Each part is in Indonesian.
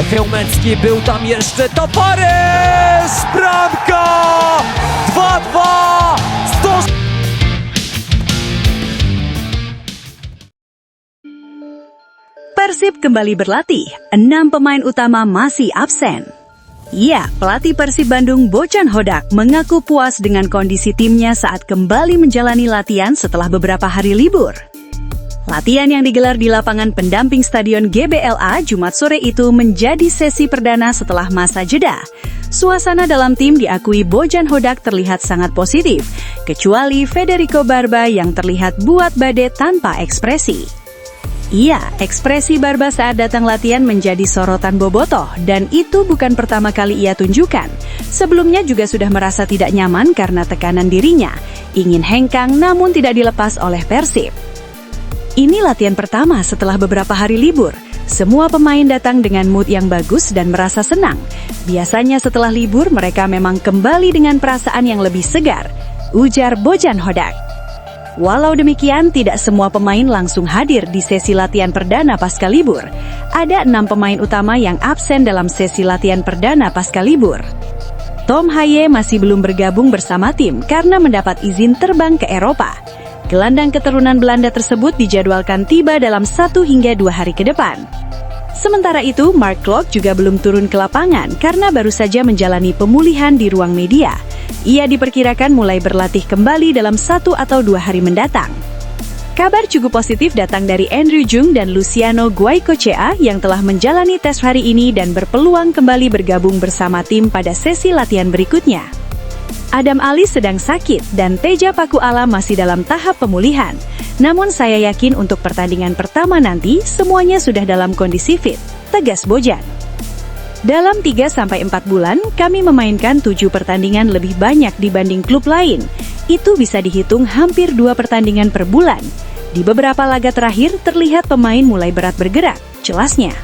Chełmecki był tam jeszcze, Tavarez! Bramka! 2-2! Persib kembali berlatih, 6 pemain utama masih absen. Ya, pelatih Persib Bandung Bojan Hodak mengaku puas dengan kondisi timnya saat kembali menjalani latihan setelah beberapa hari libur. Latihan yang digelar di lapangan pendamping Stadion GBLA Jumat sore itu menjadi sesi perdana setelah masa jeda. Suasana dalam tim diakui Bojan Hodak terlihat sangat positif, kecuali Federico Barba yang terlihat buat badai tanpa ekspresi. Iya, ekspresi Barba saat datang latihan menjadi sorotan bobotoh, dan itu bukan pertama kali ia tunjukkan. Sebelumnya juga sudah merasa tidak nyaman karena tekanan dirinya, ingin hengkang namun tidak dilepas oleh Persib. Ini latihan pertama setelah beberapa hari libur. Semua pemain datang dengan mood yang bagus dan merasa senang. Biasanya setelah libur mereka memang kembali dengan perasaan yang lebih segar, ujar Bojan Hodak. Walau demikian, tidak semua pemain langsung hadir di sesi latihan perdana pasca libur. Ada 6 pemain utama yang absen dalam sesi latihan perdana pasca libur. Tom Haye masih belum bergabung bersama tim karena mendapat izin terbang ke Eropa. Gelandang keturunan Belanda tersebut dijadwalkan tiba dalam 1 hingga 2 hari ke depan. Sementara itu, Mark Klok juga belum turun ke lapangan karena baru saja menjalani pemulihan di ruang media. Ia diperkirakan mulai berlatih kembali dalam 1 atau 2 hari mendatang. Kabar cukup positif datang dari Andrew Jung dan Luciano Goicoechea yang telah menjalani tes hari ini dan berpeluang kembali bergabung bersama tim pada sesi latihan berikutnya. Adam Ali sedang sakit dan Teja Pakualam masih dalam tahap pemulihan. Namun saya yakin untuk pertandingan pertama nanti semuanya sudah dalam kondisi fit, tegas Bojan. Dalam 3-4 bulan, kami memainkan 7 pertandingan lebih banyak dibanding klub lain. Itu bisa dihitung hampir 2 pertandingan per bulan. Di beberapa laga terakhir terlihat pemain mulai berat bergerak, jelasnya.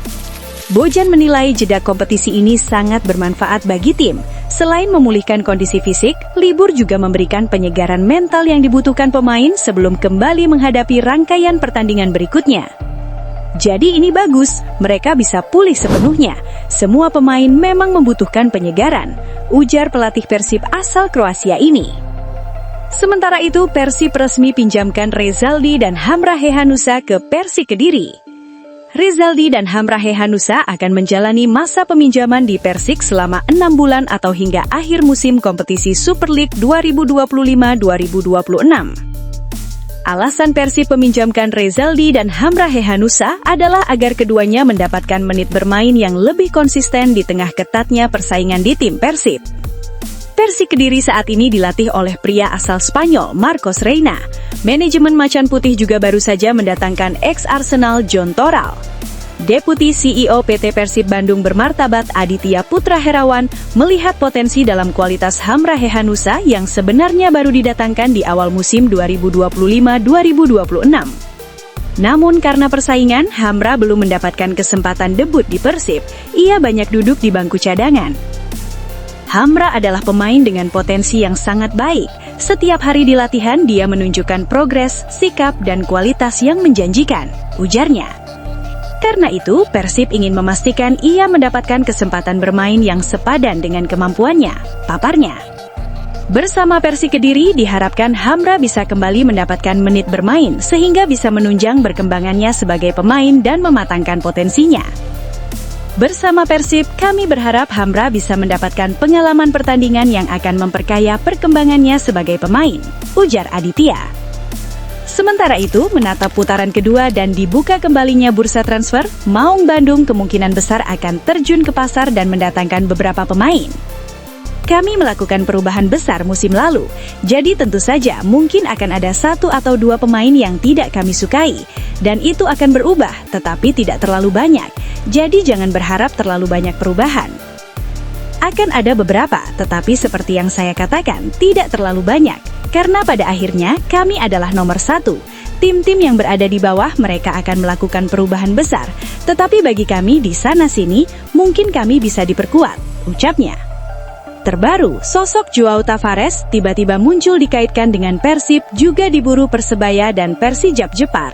Bojan menilai jeda kompetisi ini sangat bermanfaat bagi tim. Selain memulihkan kondisi fisik, libur juga memberikan penyegaran mental yang dibutuhkan pemain sebelum kembali menghadapi rangkaian pertandingan berikutnya. Jadi ini bagus, mereka bisa pulih sepenuhnya. Semua pemain memang membutuhkan penyegaran, ujar pelatih Persib asal Kroasia ini. Sementara itu, Persib resmi pinjamkan Rezaldi dan Hamra Hehanusa ke Persik Kediri. Rezaldi dan Hamra Hehanusa akan menjalani masa peminjaman di Persik selama 6 bulan atau hingga akhir musim kompetisi Super League 2025-2026. Alasan Persib meminjamkan Rezaldi dan Hamra Hehanusa adalah agar keduanya mendapatkan menit bermain yang lebih konsisten di tengah ketatnya persaingan di tim Persib. Persik Kediri saat ini dilatih oleh pria asal Spanyol, Marcos Reina. Manajemen Macan Putih juga baru saja mendatangkan ex-Arsenal John Toral. Deputi CEO PT Persib Bandung Bermartabat Aditya Putra Herawan melihat potensi dalam kualitas Hamra Hehanusa yang sebenarnya baru didatangkan di awal musim 2025-2026. Namun karena persaingan, Hamra belum mendapatkan kesempatan debut di Persib. Ia banyak duduk di bangku cadangan. Hamra adalah pemain dengan potensi yang sangat baik. Setiap hari di latihan dia menunjukkan progres, sikap, dan kualitas yang menjanjikan, ujarnya. Karena itu, Persib ingin memastikan ia mendapatkan kesempatan bermain yang sepadan dengan kemampuannya, paparnya. Bersama Persik Kediri, diharapkan Hamra bisa kembali mendapatkan menit bermain sehingga bisa menunjang perkembangannya sebagai pemain dan mematangkan potensinya. Bersama Persib, kami berharap Hamra bisa mendapatkan pengalaman pertandingan yang akan memperkaya perkembangannya sebagai pemain, ujar Aditya. Sementara itu, menatap putaran kedua dan dibuka kembalinya bursa transfer, Maung Bandung kemungkinan besar akan terjun ke pasar dan mendatangkan beberapa pemain. Kami melakukan perubahan besar musim lalu, jadi tentu saja mungkin akan ada 1 atau 2 pemain yang tidak kami sukai, dan itu akan berubah, tetapi tidak terlalu banyak. Jadi jangan berharap terlalu banyak perubahan. Akan ada beberapa, tetapi seperti yang saya katakan, tidak terlalu banyak. Karena pada akhirnya, kami adalah nomor 1. Tim-tim yang berada di bawah mereka akan melakukan perubahan besar. Tetapi bagi kami di sana-sini, mungkin kami bisa diperkuat, ucapnya. Terbaru, sosok Joao Tavarez tiba-tiba muncul dikaitkan dengan Persib juga diburu Persebaya dan Persijap Jepar.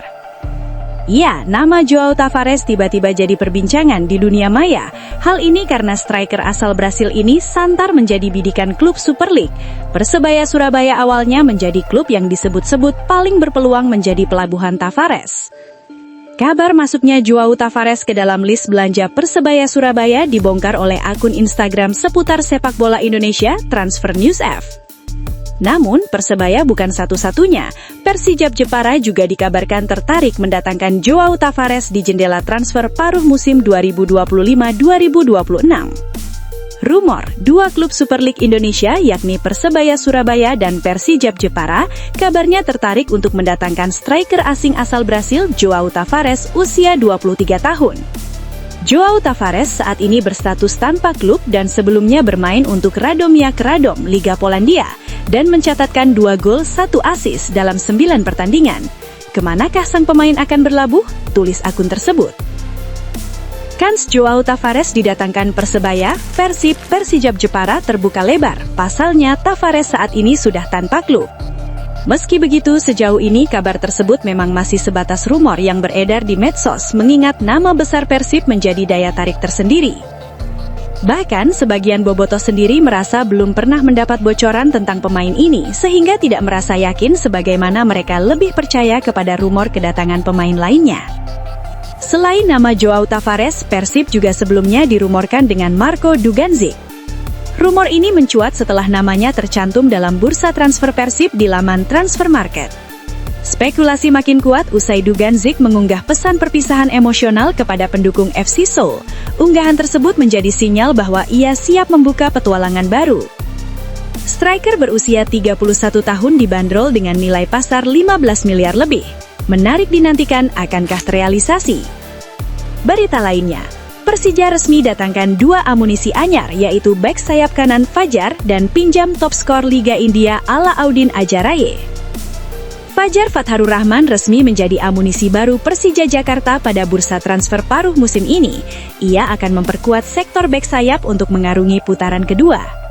Ya, nama Joao Tavares tiba-tiba jadi perbincangan di dunia maya. Hal ini karena striker asal Brasil ini santar menjadi bidikan klub Super League. Persebaya Surabaya awalnya menjadi klub yang disebut-sebut paling berpeluang menjadi pelabuhan Tavares. Kabar masuknya Joao Tavares ke dalam list belanja Persebaya Surabaya dibongkar oleh akun Instagram seputar sepak bola Indonesia, Transfer News F. Namun, Persebaya bukan satu-satunya. Persijap Jepara juga dikabarkan tertarik mendatangkan Joao Tavares di jendela transfer paruh musim 2025-2026. Rumor, dua klub Super League Indonesia yakni Persebaya Surabaya dan Persijap Jepara kabarnya tertarik untuk mendatangkan striker asing asal Brasil Joao Tavares usia 23 tahun. Joao Tavares saat ini berstatus tanpa klub dan sebelumnya bermain untuk Radomiak Radom, Liga Polandia, dan mencatatkan 2 gol 1 assist dalam 9 pertandingan. Kemanakah sang pemain akan berlabuh? Tulis akun tersebut. Kans Joao Tavares didatangkan Persebaya, Persib, Persijap Jepara terbuka lebar. Pasalnya, Tavares saat ini sudah tanpa klub. Meski begitu, sejauh ini kabar tersebut memang masih sebatas rumor yang beredar di medsos, mengingat nama besar Persib menjadi daya tarik tersendiri. Bahkan, sebagian bobotoh sendiri merasa belum pernah mendapat bocoran tentang pemain ini, sehingga tidak merasa yakin sebagaimana mereka lebih percaya kepada rumor kedatangan pemain lainnya. Selain nama Joao Tavares, Persib juga sebelumnya dirumorkan dengan Marco Dugandzic. Rumor ini mencuat setelah namanya tercantum dalam bursa transfer Persib di laman Transfer Market. Spekulasi makin kuat usai Dugandzic mengunggah pesan perpisahan emosional kepada pendukung FC Seoul. Unggahan tersebut menjadi sinyal bahwa ia siap membuka petualangan baru. Striker berusia 31 tahun dibanderol dengan nilai pasar 15 miliar lebih. Menarik dinantikan, akankah terrealisasi? Berita lainnya, Persija resmi datangkan 2 amunisi anyar, yaitu bek sayap kanan Fajar dan pinjam top skor Liga India Alauddin Ajaraye. Fajar Fatharur Rahman resmi menjadi amunisi baru Persija Jakarta pada bursa transfer paruh musim ini. Ia akan memperkuat sektor bek sayap untuk mengarungi putaran kedua.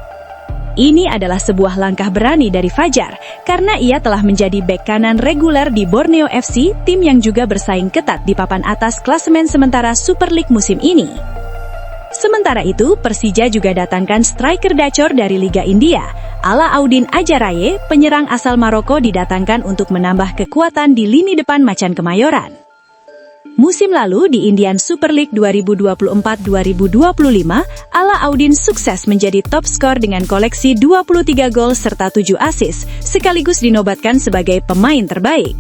Ini adalah sebuah langkah berani dari Fajar, karena ia telah menjadi bek kanan reguler di Borneo FC, tim yang juga bersaing ketat di papan atas klasemen sementara Super League musim ini. Sementara itu, Persija juga datangkan striker gacor dari Liga India, Alauddin Ajaraye, penyerang asal Maroko didatangkan untuk menambah kekuatan di lini depan Macan Kemayoran. Musim lalu di Indian Super League 2024-2025, Alauddin sukses menjadi top skor dengan koleksi 23 gol serta 7 assist, sekaligus dinobatkan sebagai pemain terbaik.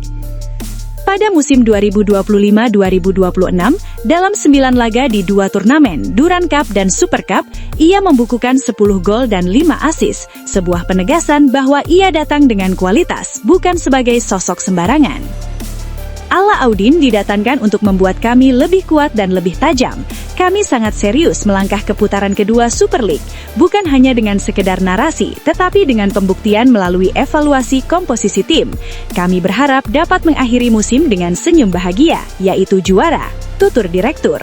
Pada musim 2025-2026, dalam 9 laga di 2 turnamen, Duran Cup dan Super Cup, ia membukukan 10 gol dan 5 assist, sebuah penegasan bahwa ia datang dengan kualitas, bukan sebagai sosok sembarangan. Alauddin didatangkan untuk membuat kami lebih kuat dan lebih tajam. Kami sangat serius melangkah ke putaran kedua Super League, bukan hanya dengan sekedar narasi, tetapi dengan pembuktian melalui evaluasi komposisi tim. Kami berharap dapat mengakhiri musim dengan senyum bahagia, yaitu juara, tutur direktur.